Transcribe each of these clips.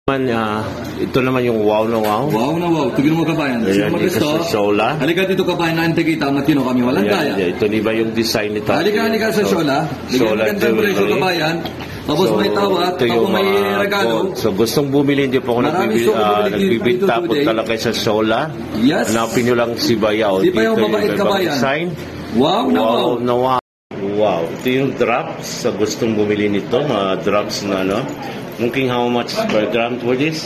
Ito naman yung wow na wow. Wow na wow. Tignan mo kabayan. Ayan, dito sa Shola. Halika dito kabayan, naantay kita, matino kami, walang kaya. Ito ba yung design nito? Halika sa Shola. Shola Gandang presyo kabayan. Tapos may tawat, tapos may regalo. So gustong bumili, hindi po ako nagbibinta po talaga sa Shola. Yes. Hanapin nyo lang si Bayaw. Si Bayaw, mabait kabayan. Design. Wow na wow. Na wow. Wow. Ito yung drops sa gustong bumili nito. Mga drops na ano. Mungkin how much per gram for this?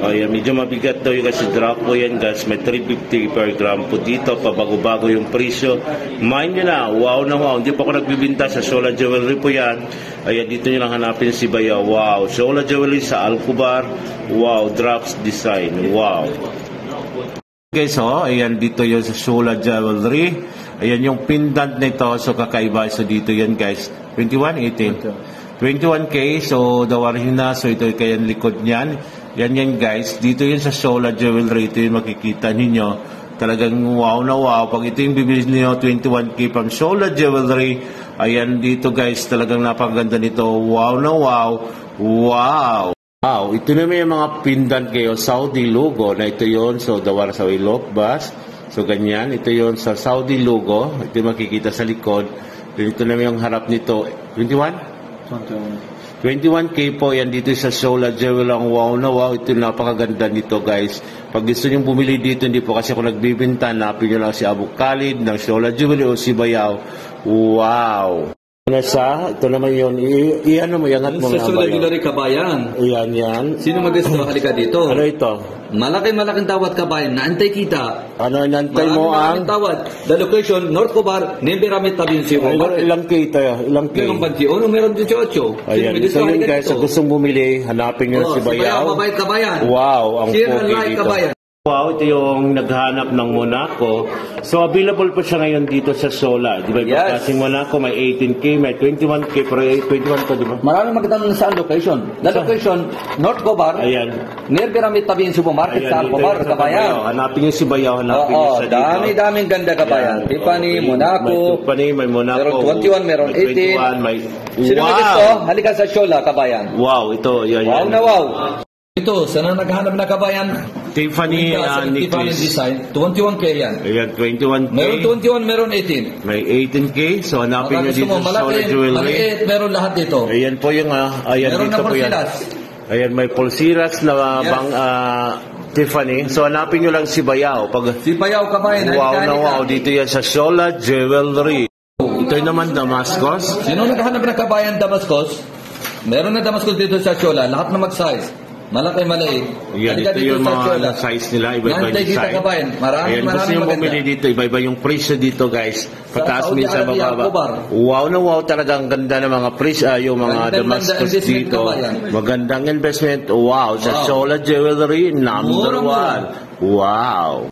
Oh, yeah, medyo mabigat daw yung kasi drop po yan guys. May 350 per gram po dito. Pabago-bago yung presyo. Mind nyo na, wow na wow. Hindi pa ako nagbibinta sa Shola Jewelry po yan. Ayan, dito nyo lang hanapin si Bayaw. Wow, Shola Jewelry sa Alcobar. Wow, drops design. Wow. Guys, ayan dito yun sa Shola Jewelry. Ayan yung pendant nito. So kakaiba. So dito yan guys. 21, 18. 21K, so dawarin na, so ito kaya likod niyan. Yan guys, dito yun sa Shola Jewelry, ito yung makikita ninyo. Talagang wow na wow. Pag ito yung bibili niyo 21K from Shola Jewelry, ayan dito guys, talagang napakaganda nito. Wow na wow. Wow. Wow, ito na may mga pendant kayo, Saudi logo, na ito yun, so dawar sa ilok, bas. So ganyan, ito yun sa Saudi logo, ito yung makikita sa likod. Ito na may yung harap nito, 21? 21K po yan dito sa Shola Jewelry. Wow na wow, ito napakaganda nito guys. Pag gusto nyo bumili dito, hindi po kasi ako nagbibinta, napin nyo lang si Abu Khalid ng Shola Jewelry o si Bayaw. Wow. Ito naman yun, ano mo, iangat mo nga sa Shola Jewelry kabayan. Yan. Sino mag-gusto? Halika dito. Ano ito? Malaking tawad kabayan, naantay kita. Ano, naantay mo ang? Tawad. The location, North Cobar, Nemberamit Tabin Sibo. Ilang kita? Ilang kita? Meron 21, meron 18. Ayan, so yun guys, sa gustong bumili, hanapin nyo si Bayaw. Si Bayaw, mabait kabayan. Wow, ang pogi dito. Kabayan. Wow, ito yung naghahanap ng Monaco. So, available po siya ngayon dito sa Shola. Di ba? Yes. Kasing Monaco, may 18K, may 21K, pero 21 ko, di ba? Maraming magandang saan location. The location, North Cobar. Ayan. Near Pyramid Tabi Supermarket sa Cobar, kabayan. Hanapin niyo si Bayaw, hanapin niyo siya dito. Daming ganda kabayan. Tiffany, Monaco. May Tiffany, may Monaco. Meron 21, meron 18. May... Sino gusto? Halika sa Shola, kabayan. Wow, ito. Yan, wow na wow. Ito, sana naghahanap na kabayan. Tiffany Tiffany design. 21K yan. Ayan, 21K. Meron 21, meron 18. May 18K. So, hanapin nyo dito sa Shola Jewelry. Maliit, meron lahat dito. Ayan po yung, ayan meron dito po yan. Ayan, may pulsiras na bang Tiffany. So, hanapin nyo lang si Bayaw. Si Bayaw kabayan. Wow na wow. Dito yan sa Shola Jewelry. Ito naman Damascus. Sino naghahanap na kabayan Damascus? Meron na Damascus dito sa Shola. Lahat na mag-size. Maliit. Yan, ito yung mga size nila. Iba-iba yung size. Ayan, gusto nyo bumili dito. Iba-iba yung presyo dito, guys. Pataas minsan mababa. Wow na wow talaga. Ang ganda ng mga presyo. Yung mga Damascus dito. Magandang investment. Wow. Sa Shola Jewelry, number 1. Wow.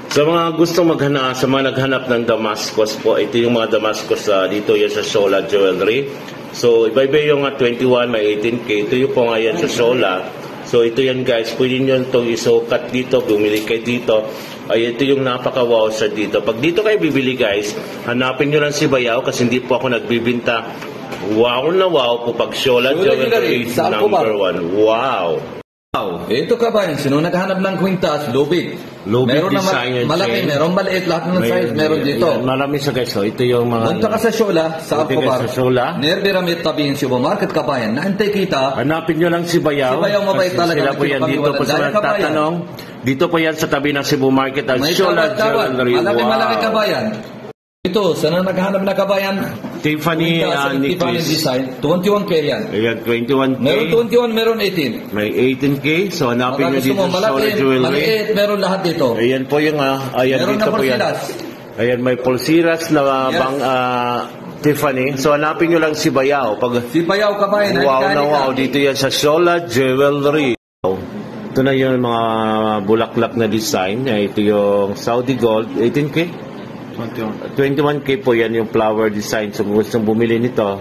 Sa mga gustong sa mga naghanap ng Damascus po, ito yung mga Damascus dito yan sa Shola Jewelry. So, iba-iba yung 21, may 18K. Ito yung po nga yan sa Shola. So, ito yan guys. Pwede nyo itong isukat dito. Bumili kayo dito. Ay, ito yung napaka-wow sa dito. Pag dito kayo bibili guys, hanapin nyo lang si Bayaw kasi hindi po ako nagbibinta. Wow na wow po pag Shola Jewelry number 1. Wow. Wow. Ito kabayan, sino naghahanap ng kwintas? Lubid. Meron design na malaki, meron maliit, lahat ng size, meron dito. Marami siya guys, so ito yung mga... Punta ka sa Shola, sa Alcobar. Sa Shola. Near Pyramid Tabi Supermarket kabayan, naantay kita. Hanapin nyo lang si Bayaw. Si Bayaw mabait talaga. Sila po yan dito po sa nagtatanong. Dito po yan sa tabi ng Cebu Market at Shola Jewelry. Malaki kabayan. Ito, sana naghahanap na kabayan. Tiffany design. 21K yan. Ayan, 21K. Meron 21, meron 18. May 18K. So, hanapin nyo dito sa Shola Jewelry. Maliit, meron lahat dito. Ayan po yung, ayan meron dito po yan. Ayan, may pulsiras na bang Tiffany. So, hanapin nyo lang si Bayaw. Si Bayaw kabayan. Wow na wow. Dito yan sa Shola Jewelry. Ito na yung mga bulaklak na design. Ito yung Saudi Gold. 18K? 21K po yan yung flower design. So kung gustong bumili nito,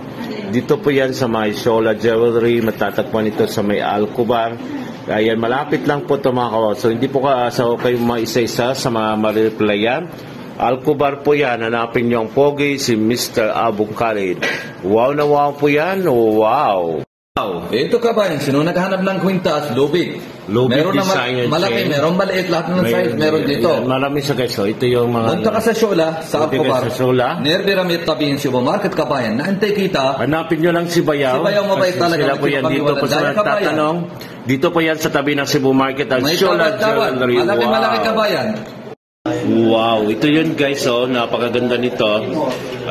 dito po yan sa may Shola Jewelry. Matatagpuan ito sa may Alcobar. Ayan, malapit lang po ito mga kawaw. So hindi po kayo isa-isa sa mga marireplyan. Alcobar po yan. Hanapin nyo ang pogi, si Mr. Abu Khalid. Wow na wow po yan. Wow. Wow! Ito kabayan, sino naghanap ng kwintas, lubid. Lubid Meron na design and malaki, chain. meron maliit, lahat ng size, meron dito. Marami siya guys. So, ito yung mga... Punta ka sa Shola, sa Punta ka Alcobar, sa Shola. Nervi Ramit Tabihin Supermarket kabayan, naantay kita. Hanapin nyo lang si Bayaw. Si Bayaw mabait Kasi talaga. Sila po yan. Dito po sa Daya kabayan. nagtatanong. Dito po yan sa tabi ng Cebu Market. Ang May Shola tabat-tabat, Jewelry. malaki kabayan. Wow, ito yun guys, oh, napakaganda nito.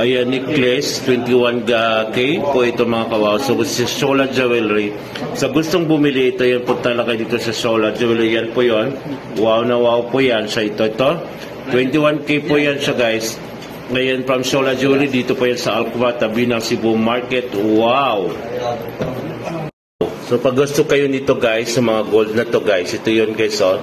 Ayan, necklace, 21K po ito mga kawaw. So, sa Shola Jewelry. Sa gustong bumili, ito yan po talaga dito sa Shola Jewelry. Yan po yun. Wow na wow po yan sa ito. 21K po yan siya guys. Ngayon from Shola Jewelry, dito po yan sa Alcobar, tabi ng Cebu Market. Wow! So pag gusto kayo nito guys, sa mga gold na to guys, ito yun guys, oh.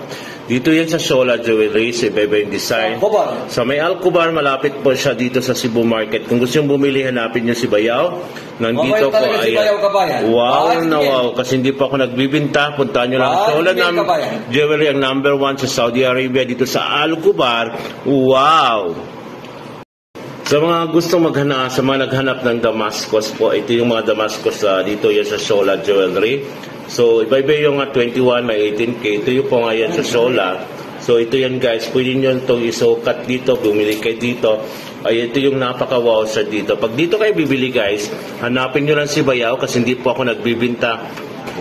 Dito yan sa Shola Jewelry, sa iba-iba yung design. Sa may Alcobar, malapit po siya dito sa Cebu Market. Kung gusto yung bumili, hanapin nyo si Bayaw. Nandito po, Si Bayaw kabayan. wow na wow. Kasi hindi po ako nagbibinta. Puntahan nyo lang. Shola Jewelry, ang number 1 sa Saudi Arabia, dito sa Alcobar. Wow! Sa mga gustong maghanap, sa mga naghanap ng Damascus po, ito yung mga Damascus dito yan sa Shola Jewelry. So, iba-iba yung 21, may 18K. Ito yung po nga yan sa Shola. So, ito yan guys. Pwede nyo itong isukat dito, bumili kayo dito. Ay, ito yung napaka-wow sa dito. Pag dito kayo bibili guys, hanapin nyo lang si Bayaw kasi hindi po ako nagbibinta.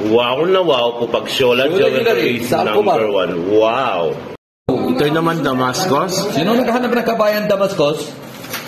Wow na wow po pag Shola Jewelry number 1. Wow! Ito naman Damascus. Sino naghahanap ng kabayan Damascus?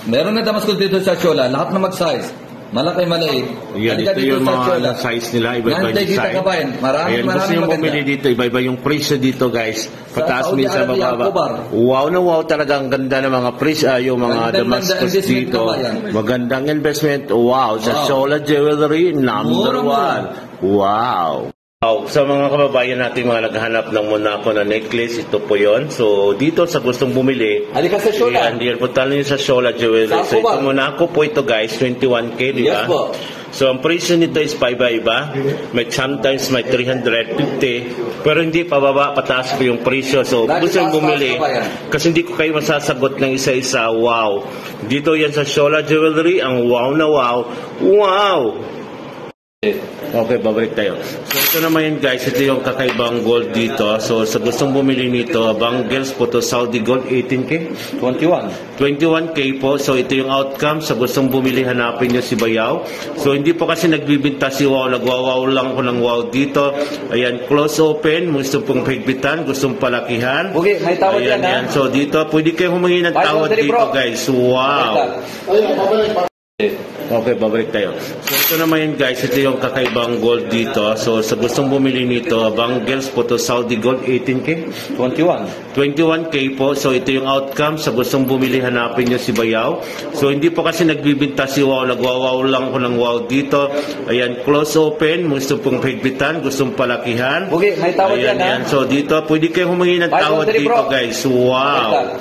Meron na Damascus dito sa Shola, lahat na mag-size. Malaki, maliit. Yan, ito yung mga size nila, iba-iba yung design. Kabayan. Ayan, gusto yung bumili dito, iba-iba yung presyo dito guys. Pataas minsan bababa. Wow na wow talaga, ang ganda ng mga presyo, yung mga Damascus dito. Magandang investment. Wow, sa Shola Jewelry, number 1. Wow. Sa mga kababayan natin mga naghahanap ng Monaco na necklace, ito po yon. So, dito sa gustong bumili, halika sa Shola. Yan, punta nyo sa Shola Jewelry. So, ito Monaco po ito guys, 21K, di ba? Yes po. So, ang presyo nito is iba-iba. May sometimes may 350. Pero hindi pababa, pataas po yung presyo. So, gusto yung bumili. Kasi hindi ko kayo masasagot ng isa-isa. Wow. Dito yan sa Shola Jewelry, ang wow na wow. Wow! Okay, babalik tayo. So, ito naman yun guys, ito yung kakaibang gold dito. So, sa gustong bumili nito, bangles po to Saudi Gold, 18K? 21K po. So, ito yung outcome. Sa gustong bumili, hanapin nyo si Bayaw. So, hindi po kasi nagbibinta si Wow. Nagwawaw lang ko ng Wow dito. Ayan, close open. Gusto pong pigbitan, gustong palakihan. Okay, may tawad yan ha. So, dito, pwede kayo humingi ng tawad dito guys. Wow! Okay, babalik tayo. So, ito naman yun guys, ito yung kakaibang gold dito. So, sa gustong bumili nito, bangles po to Saudi Gold, 18K? 21K po. So, ito yung outcome. Sa gustong bumili, hanapin nyo si Bayaw. So, hindi po kasi nagbibinta si Wow. Nagwawaw lang ko ng Wow dito. Ayan, close open. Gusto pong pigbitan, gustong palakihan. Okay, may tawad yan ha. So, dito, pwede kayo humingi ng tawad dito guys. Wow!